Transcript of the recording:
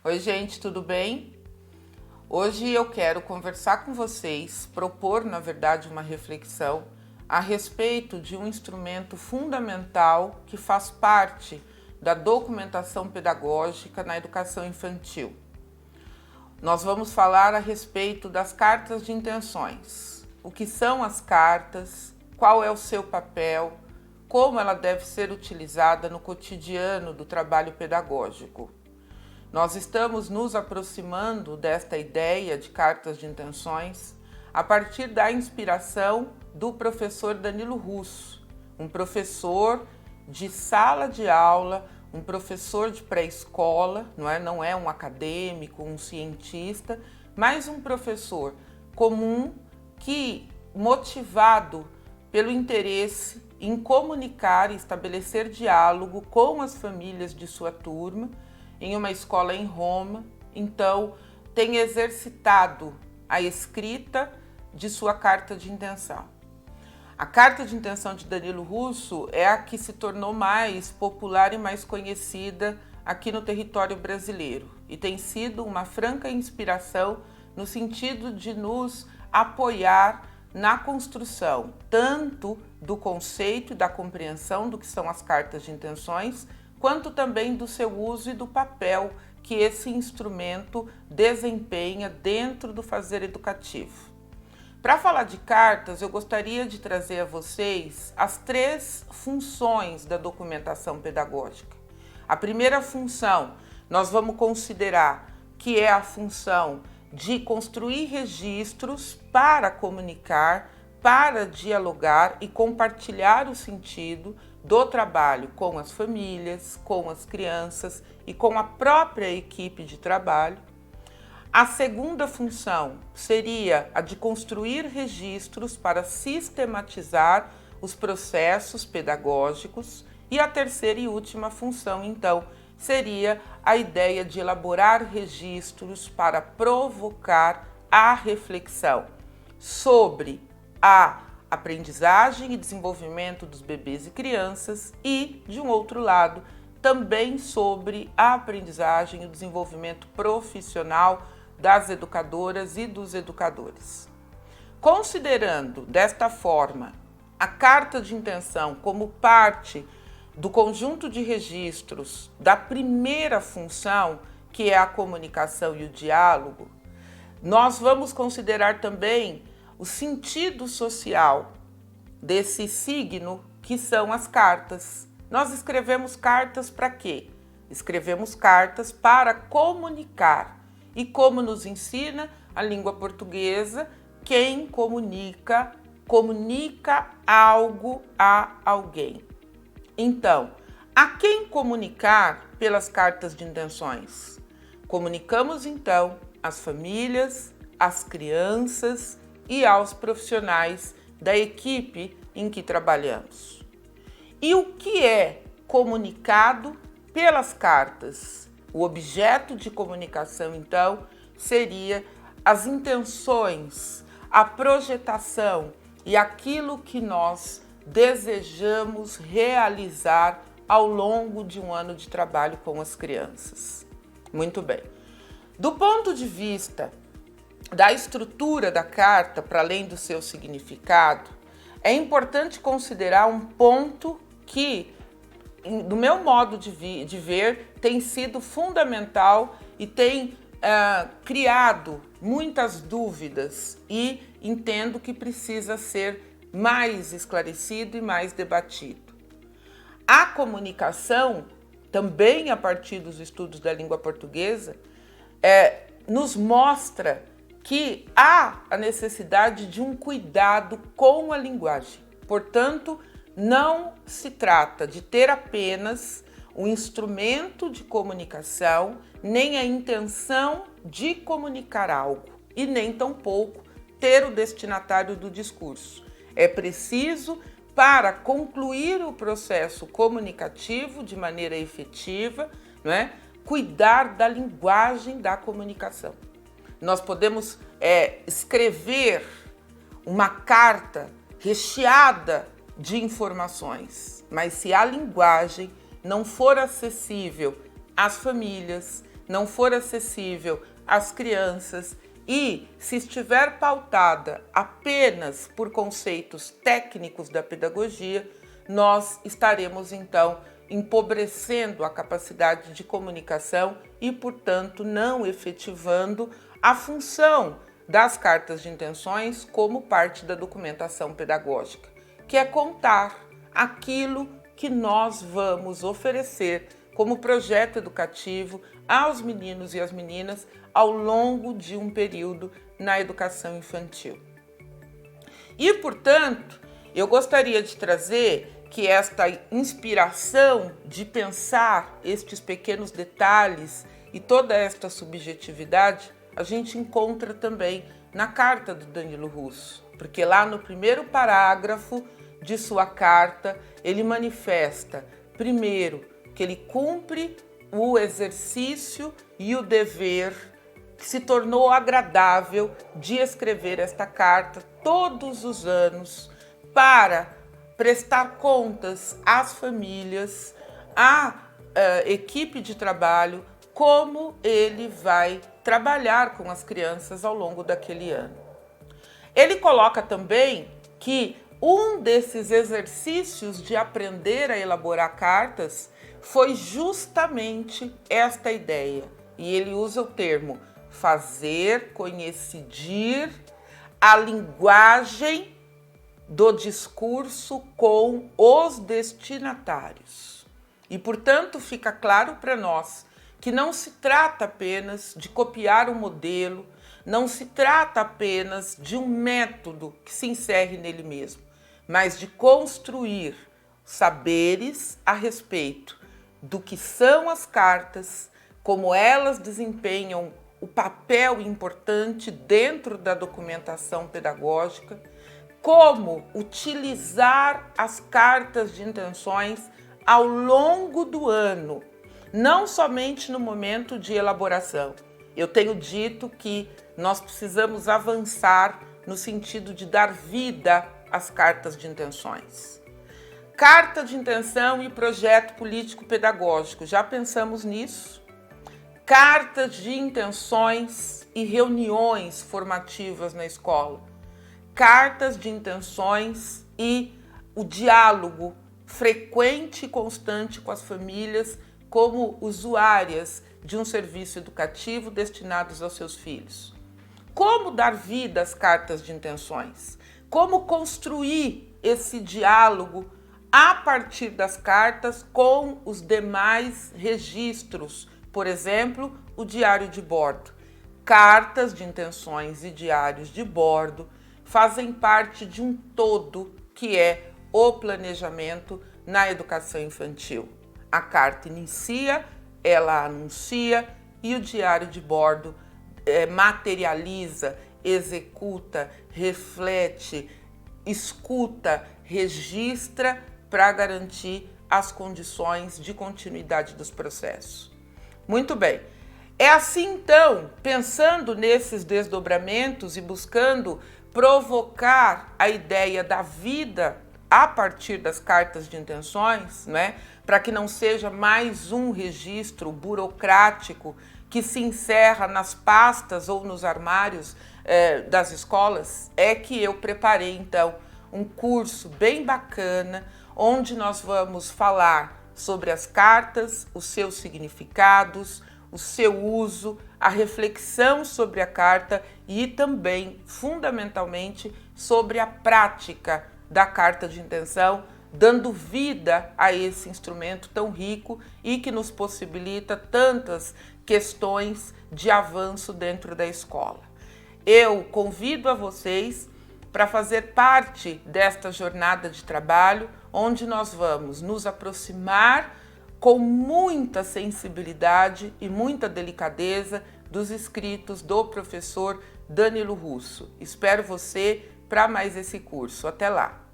Oi, gente, tudo bem? Hoje eu quero conversar com vocês, propor, na verdade, uma reflexão a respeito de um instrumento fundamental que faz parte da documentação pedagógica na educação infantil. Nós vamos falar a respeito das cartas de intenções. O que são as cartas, qual é o seu papel, como ela deve ser utilizada no cotidiano do trabalho pedagógico. Nós estamos nos aproximando desta ideia de cartas de intenções a partir da inspiração do professor Danilo Russo, um professor de sala de aula, um professor de pré-escola, não é um acadêmico, um cientista, mas um professor comum que, motivado pelo interesse em comunicar e estabelecer diálogo com as famílias de sua turma, em uma escola em Roma, então tem exercitado a escrita de sua carta de intenção. A carta de intenção de Danilo Russo é a que se tornou mais popular e mais conhecida aqui no território brasileiro e tem sido uma franca inspiração no sentido de nos apoiar na construção tanto do conceito e da compreensão do que são as cartas de intenções, quanto também do seu uso e do papel que esse instrumento desempenha dentro do fazer educativo. Para falar de cartas, eu gostaria de trazer a vocês as 3 funções da documentação pedagógica. A primeira função, nós vamos considerar que é a função de construir registros para comunicar, para dialogar e compartilhar o sentido do trabalho com as famílias, com as crianças e com a própria equipe de trabalho. A segunda função seria a de construir registros para sistematizar os processos pedagógicos. E a terceira e última função, então, seria a ideia de elaborar registros para provocar a reflexão sobre a aprendizagem e desenvolvimento dos bebês e crianças e, de um outro lado, também sobre a aprendizagem e o desenvolvimento profissional das educadoras e dos educadores. Considerando desta forma a carta de intenção como parte do conjunto de registros da primeira função, que é a comunicação e o diálogo, nós vamos considerar também o sentido social desse signo que são as cartas. Nós escrevemos cartas para quê? Escrevemos cartas para comunicar. E como nos ensina a língua portuguesa, quem comunica, comunica algo a alguém. Então, a quem comunicar pelas cartas de intenções? Comunicamos então às famílias, às crianças e aos profissionais da equipe em que trabalhamos. E o que é comunicado pelas cartas? O objeto de comunicação, então, seria as intenções, a projetação e aquilo que nós desejamos realizar ao longo de um ano de trabalho com as crianças. Muito bem. Do ponto de vista da estrutura da carta, para além do seu significado, é importante considerar um ponto que, do meu modo de ver, tem sido fundamental e tem criado muitas dúvidas e entendo que precisa ser mais esclarecido e mais debatido. A comunicação, também a partir dos estudos da língua portuguesa, nos mostra que há a necessidade de um cuidado com a linguagem. Portanto, não se trata de ter apenas um instrumento de comunicação, nem a intenção de comunicar algo, e nem tampouco ter o destinatário do discurso. É preciso, para concluir o processo comunicativo de maneira efetiva, cuidar da linguagem da comunicação. Nós podemos escrever uma carta recheada de informações, mas se a linguagem não for acessível às famílias, não for acessível às crianças e se estiver pautada apenas por conceitos técnicos da pedagogia, nós estaremos então empobrecendo a capacidade de comunicação e, portanto, não efetivando a função das cartas de intenções como parte da documentação pedagógica, que é contar aquilo que nós vamos oferecer como projeto educativo aos meninos e às meninas ao longo de um período na educação infantil. E, portanto, eu gostaria de trazer que esta inspiração de pensar estes pequenos detalhes e toda esta subjetividade a gente encontra também na carta do Danilo Russo, porque lá no primeiro parágrafo de sua carta ele manifesta, primeiro, que ele cumpre o exercício e o dever que se tornou agradável de escrever esta carta todos os anos para prestar contas às famílias, à equipe de trabalho, como ele vai trabalhar com as crianças ao longo daquele ano. Ele coloca também que um desses exercícios de aprender a elaborar cartas foi justamente esta ideia. E ele usa o termo fazer coincidir a linguagem do discurso com os destinatários. E, portanto, fica claro para nós que não se trata apenas de copiar um modelo, não se trata apenas de um método que se encerre nele mesmo, mas de construir saberes a respeito do que são as cartas, como elas desempenham o papel importante dentro da documentação pedagógica, como utilizar as cartas de intenções ao longo do ano, não somente no momento de elaboração. Eu tenho dito que nós precisamos avançar no sentido de dar vida às cartas de intenções. Carta de intenção e projeto político-pedagógico, já pensamos nisso? Cartas de intenções e reuniões formativas na escola. Cartas de intenções e o diálogo frequente e constante com as famílias como usuárias de um serviço educativo destinados aos seus filhos. Como dar vida às cartas de intenções? Como construir esse diálogo a partir das cartas com os demais registros, por exemplo, o diário de bordo. Cartas de intenções e diários de bordo fazem parte de um todo que é o planejamento na educação infantil. A carta inicia, ela anuncia e o diário de bordo materializa, executa, reflete, escuta, registra para garantir as condições de continuidade dos processos. Muito bem. É assim, então, pensando nesses desdobramentos e buscando provocar a ideia da vida a partir das cartas de intenções, né, para que não seja mais um registro burocrático que se encerra nas pastas ou nos armários das escolas, é que eu preparei, então, um curso bem bacana, onde nós vamos falar sobre as cartas, os seus significados, o seu uso, a reflexão sobre a carta e também, fundamentalmente, sobre a prática da carta de intenção, dando vida a esse instrumento tão rico e que nos possibilita tantas questões de avanço dentro da escola. Eu convido a vocês para fazer parte desta jornada de trabalho, onde nós vamos nos aproximar com muita sensibilidade e muita delicadeza dos escritos do professor Danilo Russo. Espero você para mais esse curso. Até lá!